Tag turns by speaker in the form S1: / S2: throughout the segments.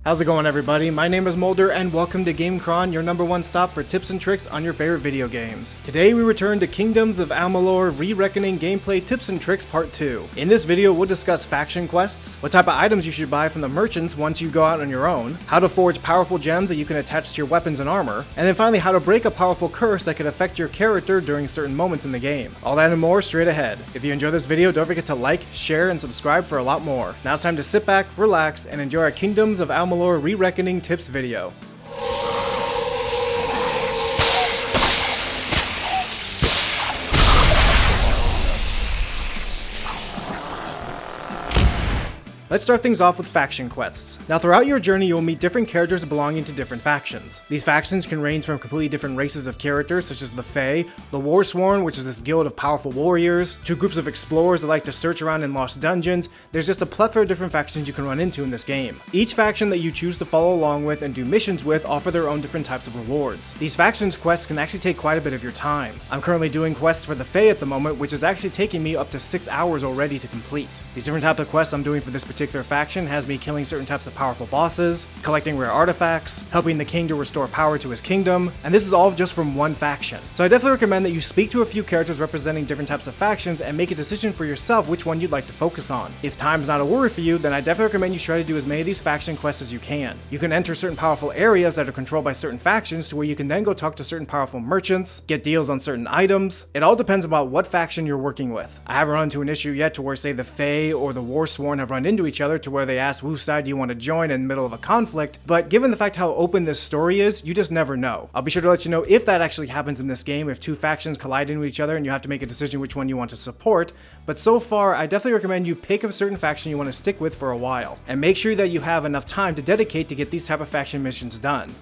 S1: How's it going, everybody? My name is Mulder and welcome to GameChron, your #1 stop for tips and tricks on your favorite video games. Today we return to Kingdoms of Amalur Re-Reckoning gameplay tips and tricks part 2. In this video we'll discuss faction quests, what type of items you should buy from the merchants once you go out on your own, how to forge powerful gems that you can attach to your weapons and armor, and then finally how to break a powerful curse that could affect your character during certain moments in the game. All that and more straight ahead. If you enjoy this video, don't forget to like, share, and subscribe for a lot more. Now it's time to sit back, relax, and enjoy our Kingdoms of Amalur Re-Reckoning tips video. Let's start things off with faction quests. Now throughout your journey you will meet different characters belonging to different factions. These factions can range from completely different races of characters such as the Fae, the Warsworn, which is this guild of powerful warriors, to groups of explorers that like to search around in lost dungeons. There's just a plethora of different factions you can run into in this game. Each faction that you choose to follow along with and do missions with offer their own different types of rewards. These factions quests can actually take quite a bit of your time. I'm currently doing quests for the Fae at the moment, which is actually taking me up to 6 hours already to complete. These different types of quests I'm doing for this particular faction has me killing certain types of powerful bosses, collecting rare artifacts, helping the king to restore power to his kingdom, and this is all just from one faction. So I definitely recommend that you speak to a few characters representing different types of factions and make a decision for yourself which one you'd like to focus on. If time's not a worry for you, then I definitely recommend you try to do as many of these faction quests as you can. You can enter certain powerful areas that are controlled by certain factions to where you can then go talk to certain powerful merchants, get deals on certain items. It all depends about what faction you're working with. I haven't run into an issue yet to where say the Fae or the Warsworn have run into each other to where they ask whose side do you want to join in the middle of a conflict, but given the fact how open this story is, you just never know. I'll be sure to let you know if that actually happens in this game, if two factions collide into each other and you have to make a decision which one you want to support, but so far I definitely recommend you pick a certain faction you want to stick with for a while, and make sure that you have enough time to dedicate to get these type of faction missions done.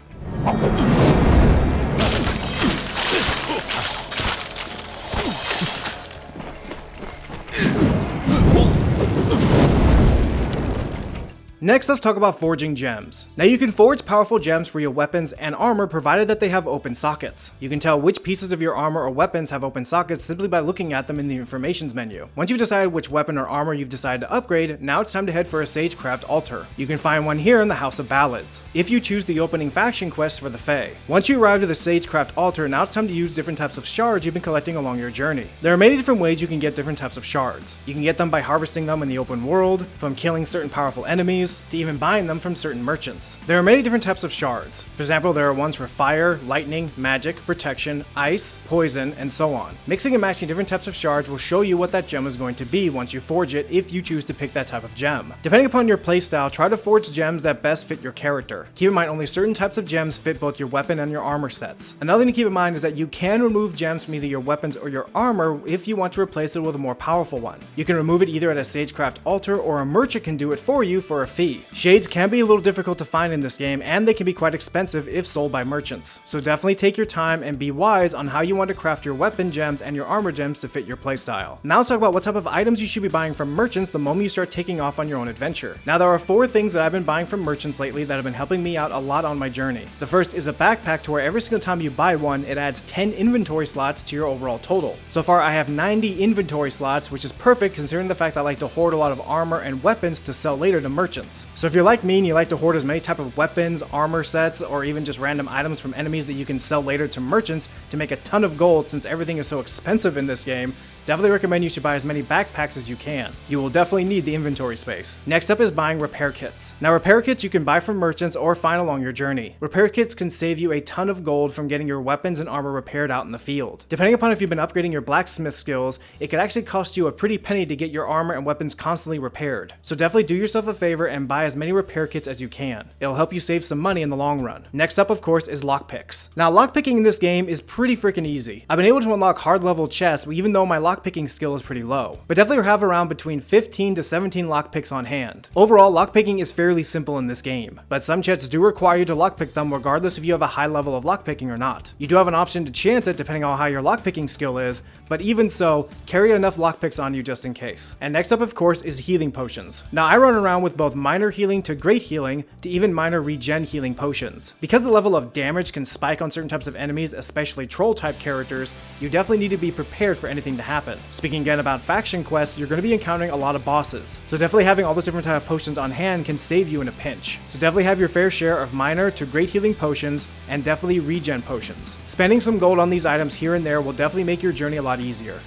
S1: Next, let's talk about forging gems. Now you can forge powerful gems for your weapons and armor provided that they have open sockets. You can tell which pieces of your armor or weapons have open sockets simply by looking at them in the information menu. Once you've decided which weapon or armor you've decided to upgrade, now it's time to head for a Sagecraft altar. You can find one here in the House of Ballads, if you choose the opening faction quest for the Fae. Once you arrive at the Sagecraft altar, now it's time to use different types of shards you've been collecting along your journey. There are many different ways you can get different types of shards. You can get them by harvesting them in the open world, from killing certain powerful enemies, to even buying them from certain merchants. There are many different types of shards. For example, there are ones for fire, lightning, magic, protection, ice, poison, and so on. Mixing and matching different types of shards will show you what that gem is going to be once you forge it if you choose to pick that type of gem. Depending upon your playstyle, try to forge gems that best fit your character. Keep in mind only certain types of gems fit both your weapon and your armor sets. Another thing to keep in mind is that you can remove gems from either your weapons or your armor if you want to replace it with a more powerful one. You can remove it either at a Sagecraft altar or a merchant can do it for you for a fee. Shades can be a little difficult to find in this game and they can be quite expensive if sold by merchants. So definitely take your time and be wise on how you want to craft your weapon gems and your armor gems to fit your playstyle. Now let's talk about what type of items you should be buying from merchants the moment you start taking off on your own adventure. Now there are 4 things that I've been buying from merchants lately that have been helping me out a lot on my journey. The first is a backpack to where every single time you buy one, it adds 10 inventory slots to your overall total. So far I have 90 inventory slots, which is perfect considering the fact that I like to hoard a lot of armor and weapons to sell later to merchants. So if you're like me and you like to hoard as many type of weapons, armor sets, or even just random items from enemies that you can sell later to merchants to make a ton of gold since everything is so expensive in this game, definitely recommend you should buy as many backpacks as you can. You will definitely need the inventory space. Next up is buying repair kits. Now repair kits you can buy from merchants or find along your journey. Repair kits can save you a ton of gold from getting your weapons and armor repaired out in the field. Depending upon if you've been upgrading your blacksmith skills, it could actually cost you a pretty penny to get your armor and weapons constantly repaired. So definitely do yourself a favor and buy as many repair kits as you can. It'll help you save some money in the long run. Next up, of course, is lockpicks. Now lockpicking in this game is pretty freaking easy. I've been able to unlock hard level chests even though my lockpicking skill is pretty low, but definitely have around between 15 to 17 lockpicks on hand. Overall, lockpicking is fairly simple in this game, but some chests do require you to lockpick them regardless if you have a high level of lockpicking or not. You do have an option to chance it depending on how your lockpicking skill is, but even so, carry enough lockpicks on you just in case. And next up, of course, is healing potions. Now I run around with both minor healing to great healing to even minor regen healing potions. Because the level of damage can spike on certain types of enemies, especially troll type characters, you definitely need to be prepared for anything to happen. happen. Speaking again about faction quests, you're going to be encountering a lot of bosses, so definitely having all those different type of potions on hand can save you in a pinch. So definitely have your fair share of minor to great healing potions, and definitely regen potions. Spending some gold on these items here and there will definitely make your journey a lot easier.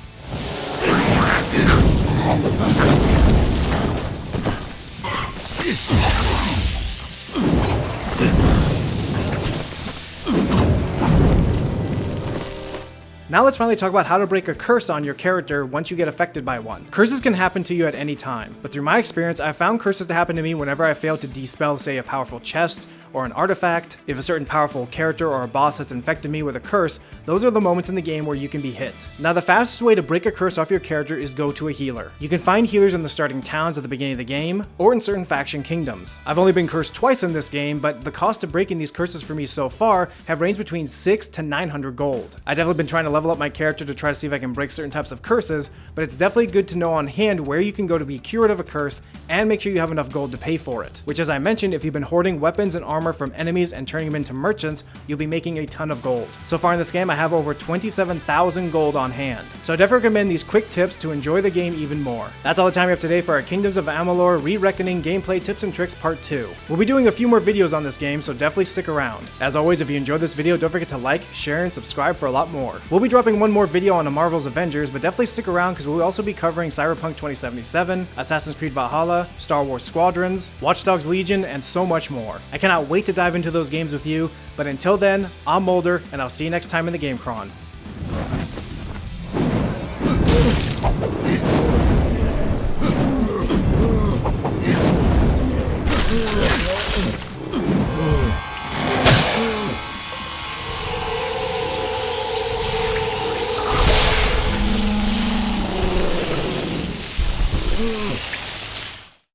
S1: Now let's finally talk about how to break a curse on your character once you get affected by one. Curses can happen to you at any time, but through my experience, I've found curses to happen to me whenever I fail to dispel, say, a powerful chest or an artifact. If a certain powerful character or a boss has infected me with a curse, those are the moments in the game where you can be hit. Now the fastest way to break a curse off your character is go to a healer. You can find healers in the starting towns at the beginning of the game, or in certain faction kingdoms. I've only been cursed twice in this game, but the cost of breaking these curses for me so far have ranged between 6 to 900 gold. I've definitely been trying to level up my character to try to see if I can break certain types of curses, but it's definitely good to know on hand where you can go to be cured of a curse and make sure you have enough gold to pay for it. Which, as I mentioned, if you've been hoarding weapons and armor from enemies and turning them into merchants, you'll be making a ton of gold. So far in this game, I have over 27,000 gold on hand. So I definitely recommend these quick tips to enjoy the game even more. That's all the time we have today for our Kingdoms of Amalur Re-Reckoning gameplay tips and tricks part 2. We'll be doing a few more videos on this game, so definitely stick around. As always, if you enjoyed this video, don't forget to like, share, and subscribe for a lot more. We'll be dropping one more video on Marvel's Avengers, but definitely stick around because we'll also be covering Cyberpunk 2077, Assassin's Creed Valhalla, Star Wars Squadrons, Watch Dogs Legion, and so much more. I cannot wait to dive into those games with you, but until then, I'm Mulder, and I'll see you next time in the GameChron.